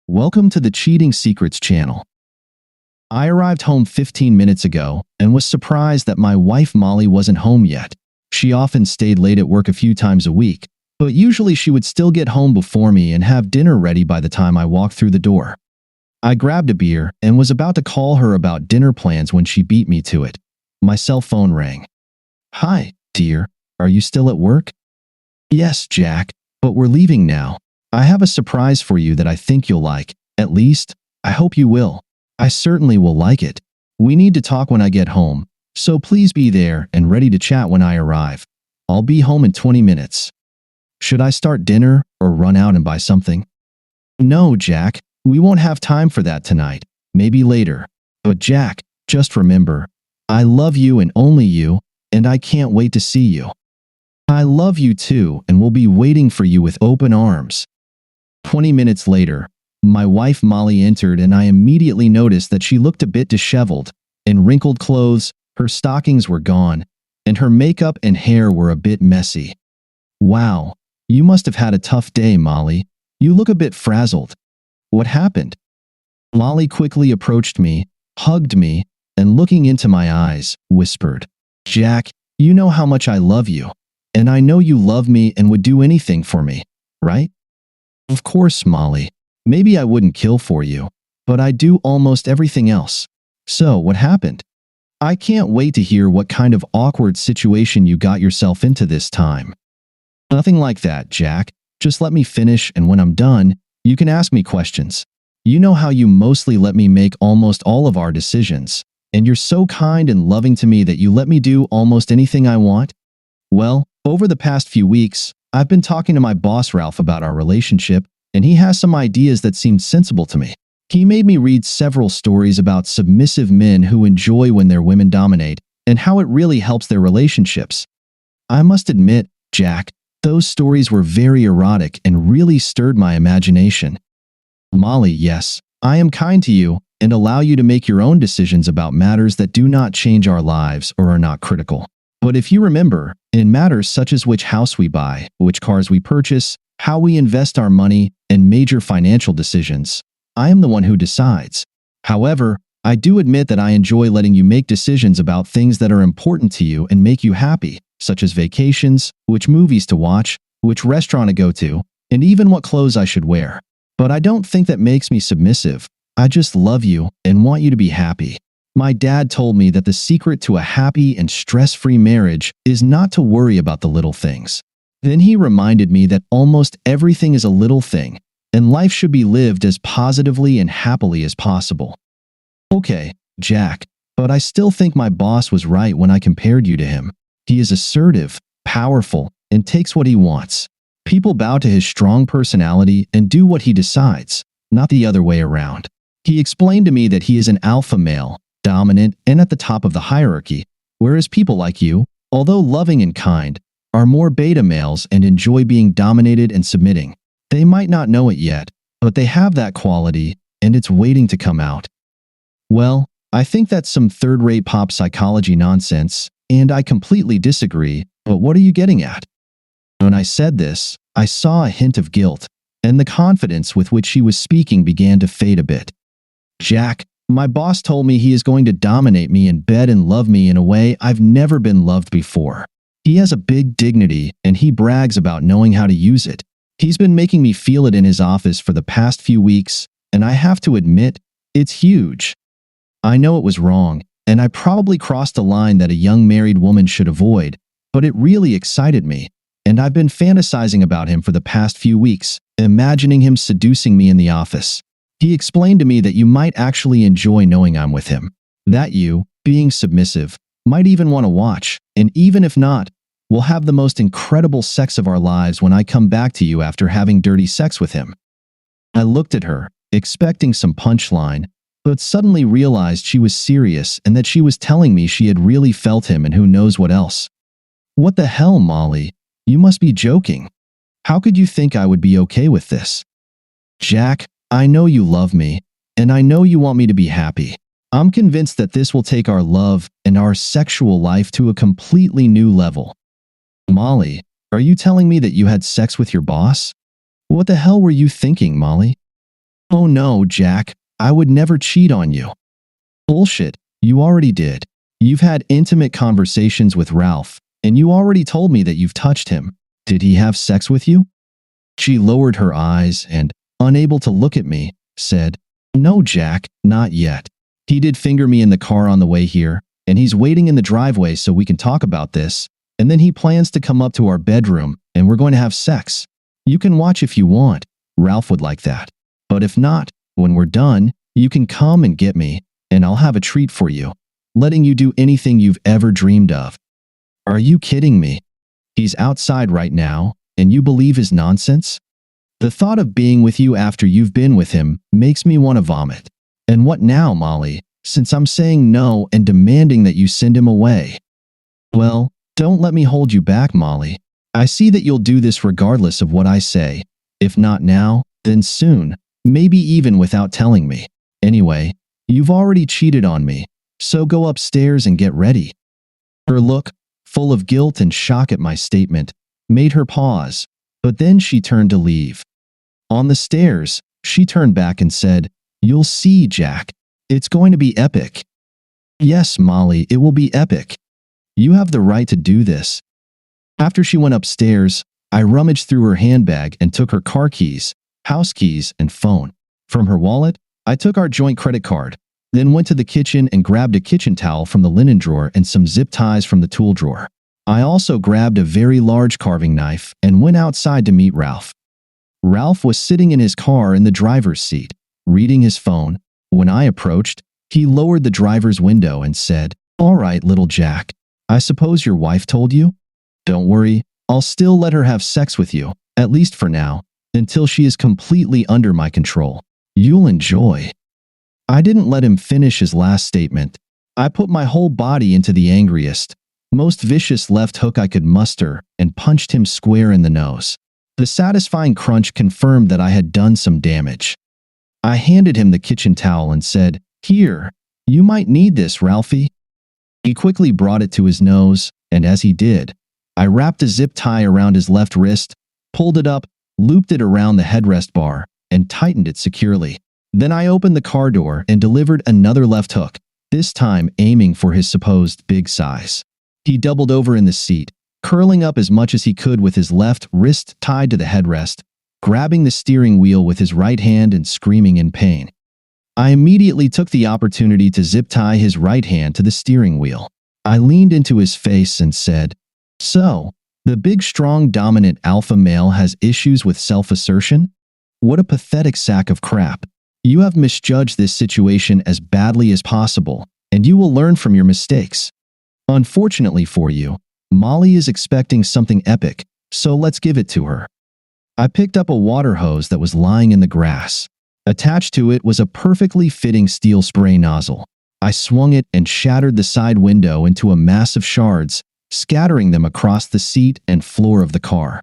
Welcome to the Cheating Secrets channel. I arrived home 15 minutes ago and was surprised that my wife Molly wasn't home yet. She often stayed late at work a few times a week, but usually she would still get home before me and have dinner ready by the time I walked through the door. I grabbed a beer and was about to call her about dinner plans when she beat me to it. My cell phone rang. "Hi, dear. Are you still at work?" "Yes, Jack, but we're leaving now. I have a surprise for you that I think you'll like. At least, I hope you will. I certainly will like it. We need to talk when I get home, so please be there and ready to chat when I arrive. I'll be home in 20 minutes. Should I start dinner or run out and buy something?" "No, Jack. We won't have time for that tonight. Maybe later. But Jack, just remember, I love you and only you, and I can't wait to see you." "I love you too and will be waiting for you with open arms." 20 minutes later, my wife Molly entered and I immediately noticed that she looked a bit disheveled. In wrinkled clothes, her stockings were gone, and her makeup and hair were a bit messy. "Wow, you must have had a tough day, Molly. You look a bit frazzled. What happened?" Molly quickly approached me, hugged me, and looking into my eyes, whispered, "Jack, you know how much I love you, and I know you love me and would do anything for me, right?" "Of course, Molly. Maybe I wouldn't kill for you, but I do almost everything else. So, what happened?" "I can't wait to hear what kind of awkward situation you got yourself into this time." "Nothing like that, Jack. Just let me finish, and when I'm done, you can ask me questions. You know how you mostly let me make almost all of our decisions, and you're so kind and loving to me that you let me do almost anything I want. Well, over the past few weeks, I've been talking to my boss Ralph about our relationship, and he has some ideas that seemed sensible to me. He made me read several stories about submissive men who enjoy when their women dominate, and how it really helps their relationships. I must admit, Jack, those stories were very erotic and really stirred my imagination." "Molly, yes, I am kind to you and allow you to make your own decisions about matters that do not change our lives or are not critical. But if you remember, in matters such as which house we buy, which cars we purchase, how we invest our money, and major financial decisions, I am the one who decides. However, I do admit that I enjoy letting you make decisions about things that are important to you and make you happy, such as vacations, which movies to watch, which restaurant to go to, and even what clothes I should wear. But I don't think that makes me submissive. I just love you and want you to be happy. My dad told me that the secret to a happy and stress-free marriage is not to worry about the little things. Then he reminded me that almost everything is a little thing, and life should be lived as positively and happily as possible." "Okay, Jack, but I still think my boss was right when I compared you to him. He is assertive, powerful, and takes what he wants. People bow to his strong personality and do what he decides, not the other way around. He explained to me that he is an alpha male, dominant and at the top of the hierarchy, whereas people like you, although loving and kind, are more beta males and enjoy being dominated and submitting. They might not know it yet, but they have that quality, and it's waiting to come out." "Well, I think that's some third-rate pop psychology nonsense, and I completely disagree, but what are you getting at?" When I said this, I saw a hint of guilt, and the confidence with which she was speaking began to fade a bit. "Jack, my boss told me he is going to dominate me in bed and love me in a way I've never been loved before. He has a big dignity, and he brags about knowing how to use it. He's been making me feel it in his office for the past few weeks, and I have to admit, it's huge. I know it was wrong, and I probably crossed a line that a young married woman should avoid, but it really excited me, and I've been fantasizing about him for the past few weeks, imagining him seducing me in the office. He explained to me that you might actually enjoy knowing I'm with him, that you, being submissive, might even want to watch, and even if not, we'll have the most incredible sex of our lives when I come back to you after having dirty sex with him." I looked at her, expecting some punchline, but suddenly realized she was serious and that she was telling me she had really felt him and who knows what else. "What the hell, Molly? You must be joking. How could you think I would be okay with this?" "Jack, I know you love me, and I know you want me to be happy. I'm convinced that this will take our love and our sexual life to a completely new level." "Molly, are you telling me that you had sex with your boss? What the hell were you thinking, Molly?" Oh no, Jack, I would never cheat on you. Bullshit, you already did. You've had intimate conversations with Ralph, and you already told me that you've touched him. Did he have sex with you? She lowered her eyes and, unable to look at me, said, No, Jack, not yet. He did finger me in the car on the way here, and he's waiting in the driveway so we can talk about this, and then he plans to come up to our bedroom, and we're going to have sex. You can watch if you want. Ralph would like that. But if not, when we're done, you can come and get me, and I'll have a treat for you, letting you do anything you've ever dreamed of. Are you kidding me? He's outside right now, and you believe his nonsense? The thought of being with you after you've been with him makes me want to vomit. And what now, Molly, since I'm saying no and demanding that you send him away? Well, don't let me hold you back, Molly. I see that you'll do this regardless of what I say. If not now, then soon, maybe even without telling me. Anyway, you've already cheated on me, so go upstairs and get ready. Her look, full of guilt and shock at my statement, made her pause, but then she turned to leave. On the stairs, she turned back and said, You'll see, Jack. It's going to be epic. Yes, Molly, it will be epic. You have the right to do this. After she went upstairs, I rummaged through her handbag and took her car keys, house keys, and phone. From her wallet, I took our joint credit card, then went to the kitchen and grabbed a kitchen towel from the linen drawer and some zip ties from the tool drawer. I also grabbed a very large carving knife and went outside to meet Ralph. Ralph was sitting in his car in the driver's seat, reading his phone. When I approached, he lowered the driver's window and said, All right, little Jack, I suppose your wife told you? Don't worry, I'll still let her have sex with you, at least for now, until she is completely under my control. You'll enjoy. I didn't let him finish his last statement. I put my whole body into the angriest, most vicious left hook I could muster and punched him square in the nose. The satisfying crunch confirmed that I had done some damage. I handed him the kitchen towel and said, Here, you might need this, Ralphie. He quickly brought it to his nose, and as he did, I wrapped a zip tie around his left wrist, pulled it up, looped it around the headrest bar, and tightened it securely. Then I opened the car door and delivered another left hook, this time aiming for his supposed big size. He doubled over in the seat, curling up as much as he could with his left wrist tied to the headrest, grabbing the steering wheel with his right hand and screaming in pain. I immediately took the opportunity to zip tie his right hand to the steering wheel. I leaned into his face and said, So, the big, strong, dominant alpha male has issues with self-assertion? What a pathetic sack of crap. You have misjudged this situation as badly as possible, and you will learn from your mistakes. Unfortunately for you, Molly is expecting something epic, so let's give it to her. I picked up a water hose that was lying in the grass. Attached to it was a perfectly fitting steel spray nozzle. I swung it and shattered the side window into a mass of shards, scattering them across the seat and floor of the car.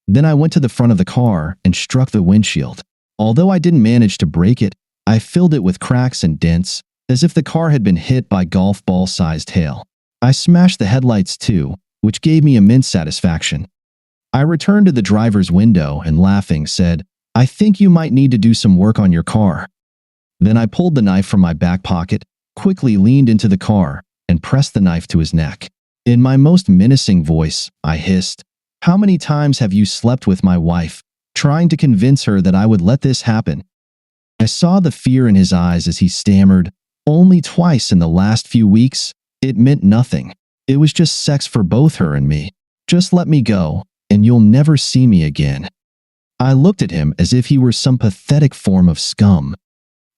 Then I went to the front of the car and struck the windshield. Although I didn't manage to break it, I filled it with cracks and dents, as if the car had been hit by golf ball-sized hail. I smashed the headlights too, which gave me immense satisfaction. I returned to the driver's window and, laughing, said, I think you might need to do some work on your car. Then I pulled the knife from my back pocket, quickly leaned into the car, and pressed the knife to his neck. In my most menacing voice, I hissed, How many times have you slept with my wife, trying to convince her that I would let this happen? I saw the fear in his eyes as he stammered, Only twice in the last few weeks. It meant nothing. It was just sex for both her and me. Just let me go, and you'll never see me again. I looked at him as if he were some pathetic form of scum.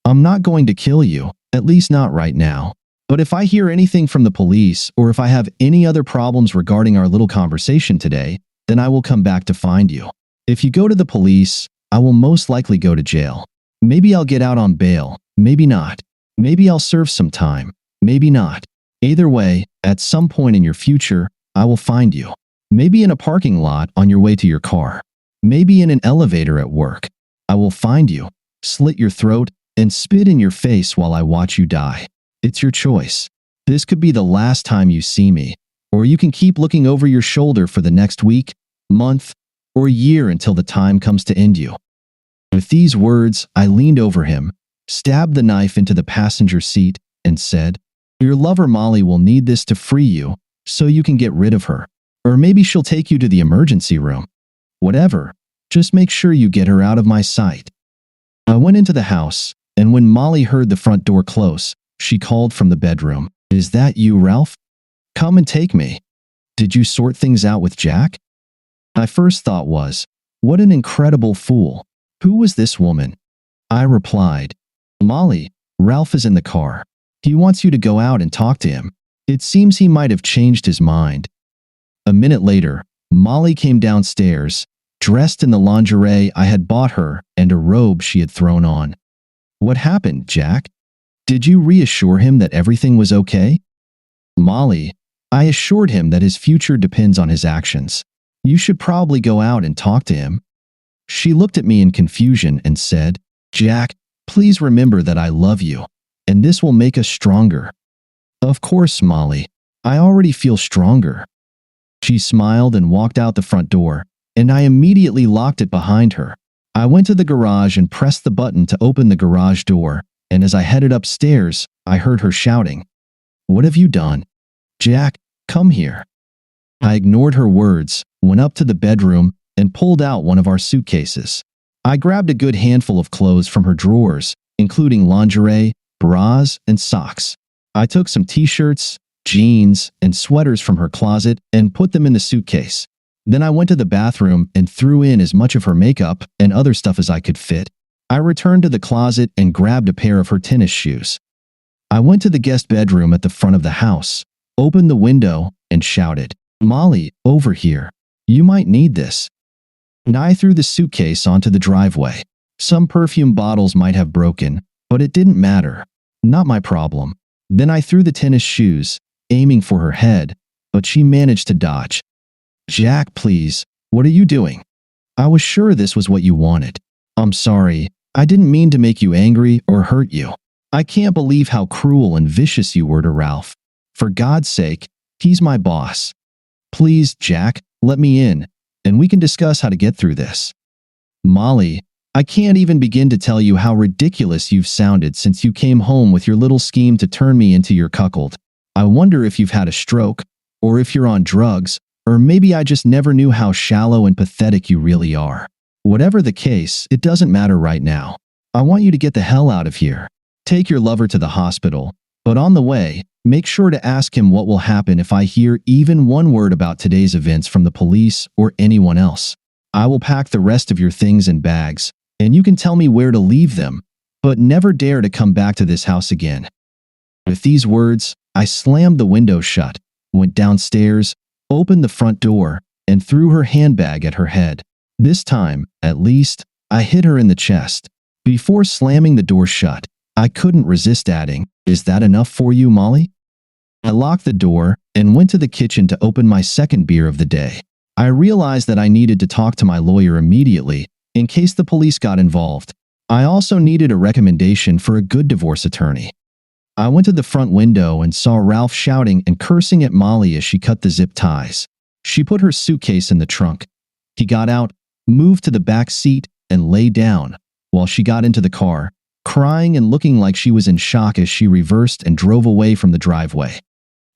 I'm not going to kill you, at least not right now. But if I hear anything from the police, or if I have any other problems regarding our little conversation today, then I will come back to find you. If you go to the police, I will most likely go to jail. Maybe I'll get out on bail, maybe not. Maybe I'll serve some time, maybe not. Either way, at some point in your future, I will find you. Maybe in a parking lot on your way to your car. Maybe in an elevator at work. I will find you, slit your throat, and spit in your face while I watch you die. It's your choice. This could be the last time you see me, or you can keep looking over your shoulder for the next week, month, or year until the time comes to end you. With these words, I leaned over him, stabbed the knife into the passenger seat, and said, "Your lover Molly will need this to free you, so you can get rid of her. Or maybe she'll take you to the emergency room. Whatever, just make sure you get her out of my sight." I went into the house, and when Molly heard the front door close, she called from the bedroom, "Is that you, Ralph? Come and take me. Did you sort things out with Jack?" My first thought was, what an incredible fool. Who was this woman? I replied, "Molly, Ralph is in the car. He wants you to go out and talk to him. It seems he might have changed his mind." A minute later, Molly came downstairs, dressed in the lingerie I had bought her and a robe she had thrown on. "What happened, Jack? Did you reassure him that everything was okay?" "Molly, I assured him that his future depends on his actions. You should probably go out and talk to him." She looked at me in confusion and said, "Jack, please remember that I love you, and this will make us stronger." "Of course, Molly. I already feel stronger." She smiled and walked out the front door, and I immediately locked it behind her. I went to the garage and pressed the button to open the garage door, and as I headed upstairs, I heard her shouting, "What have you done? Jack, come here." I ignored her words, went up to the bedroom, and pulled out one of our suitcases. I grabbed a good handful of clothes from her drawers, including lingerie, bras, and socks. I took some t-shirts, jeans, and sweaters from her closet and put them in the suitcase. Then I went to the bathroom and threw in as much of her makeup and other stuff as I could fit. I returned to the closet and grabbed a pair of her tennis shoes. I went to the guest bedroom at the front of the house, opened the window, and shouted, "Molly, over here. You might need this." And I threw the suitcase onto the driveway. Some perfume bottles might have broken, but it didn't matter. Not my problem. Then I threw the tennis shoes, aiming for her head, but she managed to dodge. "Jack, please, what are you doing? I was sure this was what you wanted. I'm sorry. I didn't mean to make you angry or hurt you. I can't believe how cruel and vicious you were to Ralph. For God's sake, he's my boss. Please, Jack, let me in, and we can discuss how to get through this." "Molly, I can't even begin to tell you how ridiculous you've sounded since you came home with your little scheme to turn me into your cuckold. I wonder if you've had a stroke, or if you're on drugs, or maybe I just never knew how shallow and pathetic you really are. Whatever the case, it doesn't matter right now. I want you to get the hell out of here. Take your lover to the hospital, but on the way, make sure to ask him what will happen if I hear even one word about today's events from the police or anyone else. I will pack the rest of your things in bags, and you can tell me where to leave them, but never dare to come back to this house again." With these words, I slammed the window shut, went downstairs, opened the front door, and threw her handbag at her head. This time, at least, I hit her in the chest. Before slamming the door shut, I couldn't resist adding, "Is that enough for you, Molly?" I locked the door and went to the kitchen to open my second beer of the day. I realized that I needed to talk to my lawyer immediately in case the police got involved. I also needed a recommendation for a good divorce attorney. I went to the front window and saw Ralph shouting and cursing at Molly as she cut the zip ties. She put her suitcase in the trunk. He got out, moved to the back seat, and lay down, while she got into the car, crying and looking like she was in shock as she reversed and drove away from the driveway.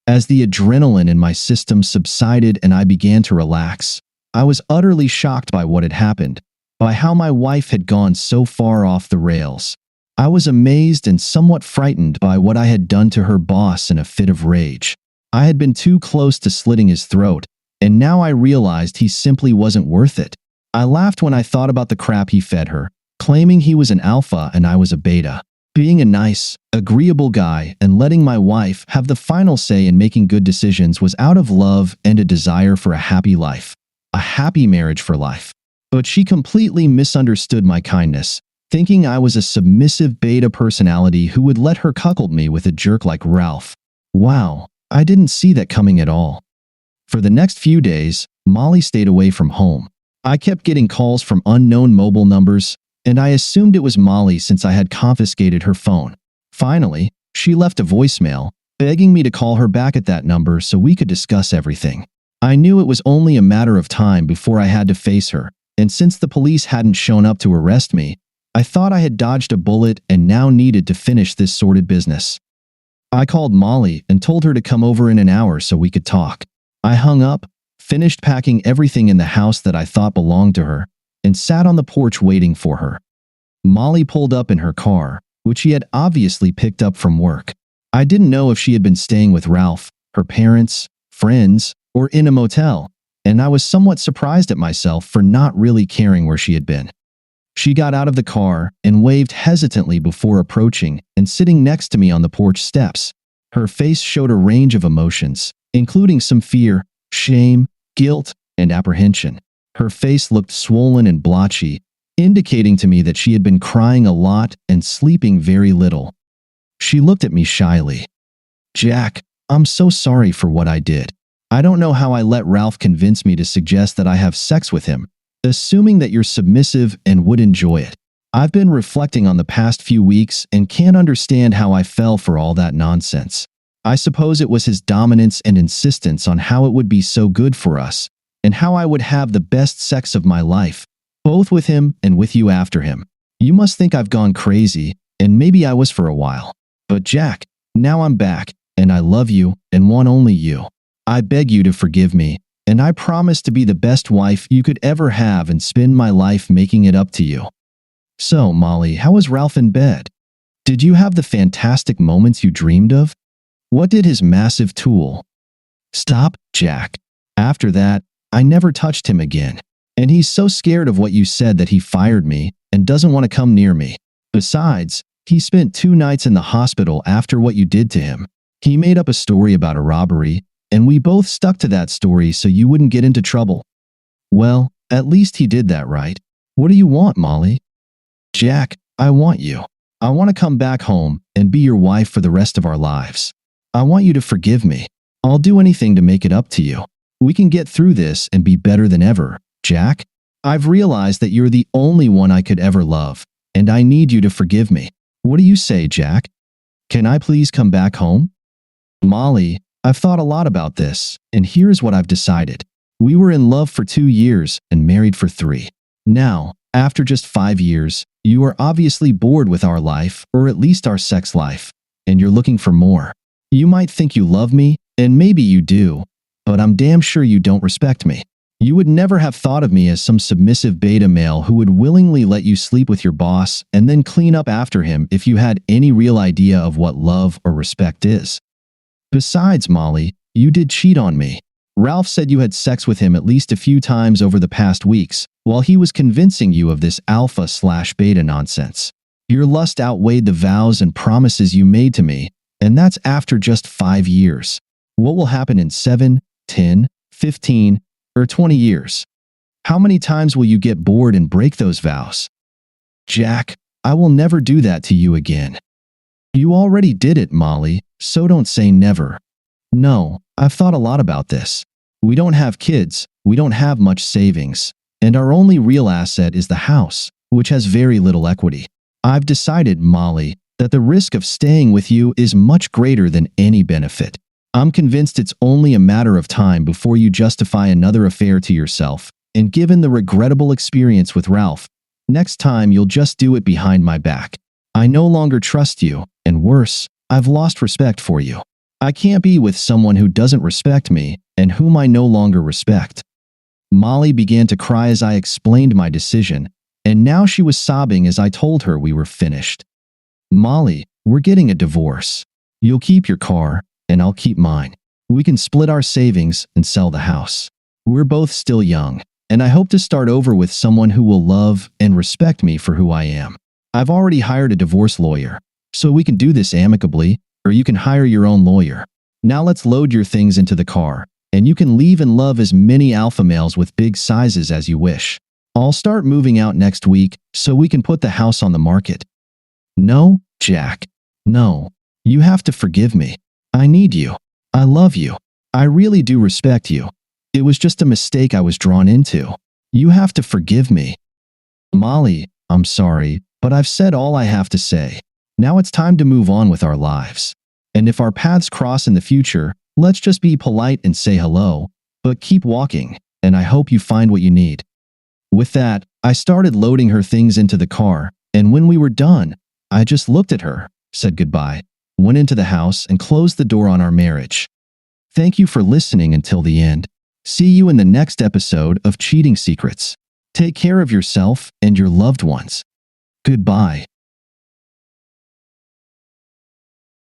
As the adrenaline in my system subsided and I began to relax, I was utterly shocked by what had happened, by how my wife had gone so far off the rails. I was amazed and somewhat frightened by what I had done to her boss in a fit of rage. I had been too close to slitting his throat, and now I realized he simply wasn't worth it. I laughed when I thought about the crap he fed her, claiming he was an alpha and I was a beta. Being a nice, agreeable guy and letting my wife have the final say in making good decisions was out of love and a desire for a happy life. A happy marriage for life. But she completely misunderstood my kindness, thinking I was a submissive beta personality who would let her cuckold me with a jerk like Ralph. Wow, I didn't see that coming at all. For the next few days, Molly stayed away from home. I kept getting calls from unknown mobile numbers, and I assumed it was Molly since I had confiscated her phone. Finally, she left a voicemail, begging me to call her back at that number so we could discuss everything. I knew it was only a matter of time before I had to face her, and since the police hadn't shown up to arrest me, I thought I had dodged a bullet and now needed to finish this sordid business. I called Molly and told her to come over in an hour so we could talk. I hung up, finished packing everything in the house that I thought belonged to her, and sat on the porch waiting for her. Molly pulled up in her car, which she had obviously picked up from work. I didn't know if she had been staying with Ralph, her parents, friends, or in a motel, and I was somewhat surprised at myself for not really caring where she had been. She got out of the car and waved hesitantly before approaching and sitting next to me on the porch steps. Her face showed a range of emotions, including some fear, shame, guilt, and apprehension. Her face looked swollen and blotchy, indicating to me that she had been crying a lot and sleeping very little. She looked at me shyly. "Jack, I'm so sorry for what I did. I don't know how I let Ralph convince me to suggest that I have sex with him, assuming that you're submissive and would enjoy it. I've been reflecting on the past few weeks and can't understand how I fell for all that nonsense. I suppose it was his dominance and insistence on how it would be so good for us, and how I would have the best sex of my life, both with him and with you after him. You must think I've gone crazy, and maybe I was for a while. But Jack, now I'm back, and I love you and want only you. I beg you to forgive me, and I promise to be the best wife you could ever have and spend my life making it up to you." So, Molly, how was Ralph in bed? Did you have the fantastic moments you dreamed of? What did his massive tool? Stop, Jack. After that, I never touched him again. And he's so scared of what you said that he fired me and doesn't want to come near me. Besides, he spent 2 nights in the hospital after what you did to him. He made up a story about a robbery, and we both stuck to that story so you wouldn't get into trouble. Well, at least he did that, right? What do you want, Molly? Jack, I want you. I want to come back home and be your wife for the rest of our lives. I want you to forgive me. I'll do anything to make it up to you. We can get through this and be better than ever, Jack. I've realized that you're the only one I could ever love, and I need you to forgive me. What do you say, Jack? Can I please come back home? Molly, I've thought a lot about this, and here's what I've decided. We were in love for 2 years and married for 3. Now, after just 5 years, you are obviously bored with our life, or at least our sex life, and you're looking for more. You might think you love me, and maybe you do, but I'm damn sure you don't respect me. You would never have thought of me as some submissive beta male who would willingly let you sleep with your boss and then clean up after him if you had any real idea of what love or respect is. Besides, Molly, you did cheat on me. Ralph said you had sex with him at least a few times over the past weeks, while he was convincing you of this alpha/beta nonsense. Your lust outweighed the vows and promises you made to me, and that's after just 5 years. What will happen in 7, 10, 15, or 20 years? How many times will you get bored and break those vows? Jack, I will never do that to you again. You already did it, Molly, so don't say never. No, I've thought a lot about this. We don't have kids, we don't have much savings, and our only real asset is the house, which has very little equity. I've decided, Molly, that the risk of staying with you is much greater than any benefit. I'm convinced it's only a matter of time before you justify another affair to yourself, and given the regrettable experience with Ralph, next time you'll just do it behind my back. I no longer trust you, and worse, I've lost respect for you. I can't be with someone who doesn't respect me and whom I no longer respect. Molly began to cry as I explained my decision, and now she was sobbing as I told her we were finished. Molly, we're getting a divorce. You'll keep your car, and I'll keep mine. We can split our savings and sell the house. We're both still young, and I hope to start over with someone who will love and respect me for who I am. I've already hired a divorce lawyer, so we can do this amicably, or you can hire your own lawyer. Now let's load your things into the car, and you can leave and love as many alpha males with big sizes as you wish. I'll start moving out next week so we can put the house on the market. No, Jack. No. You have to forgive me. I need you. I love you. I really do respect you. It was just a mistake I was drawn into. You have to forgive me. Molly, I'm sorry, but I've said all I have to say. Now it's time to move on with our lives. And if our paths cross in the future, let's just be polite and say hello, but keep walking, and I hope you find what you need. With that, I started loading her things into the car, And when we were done, I just looked at her, said goodbye, went into the house, and closed the door on our marriage. Thank you for listening until the end. See you in the next episode of Cheating Secrets. Take care of yourself and your loved ones. Goodbye.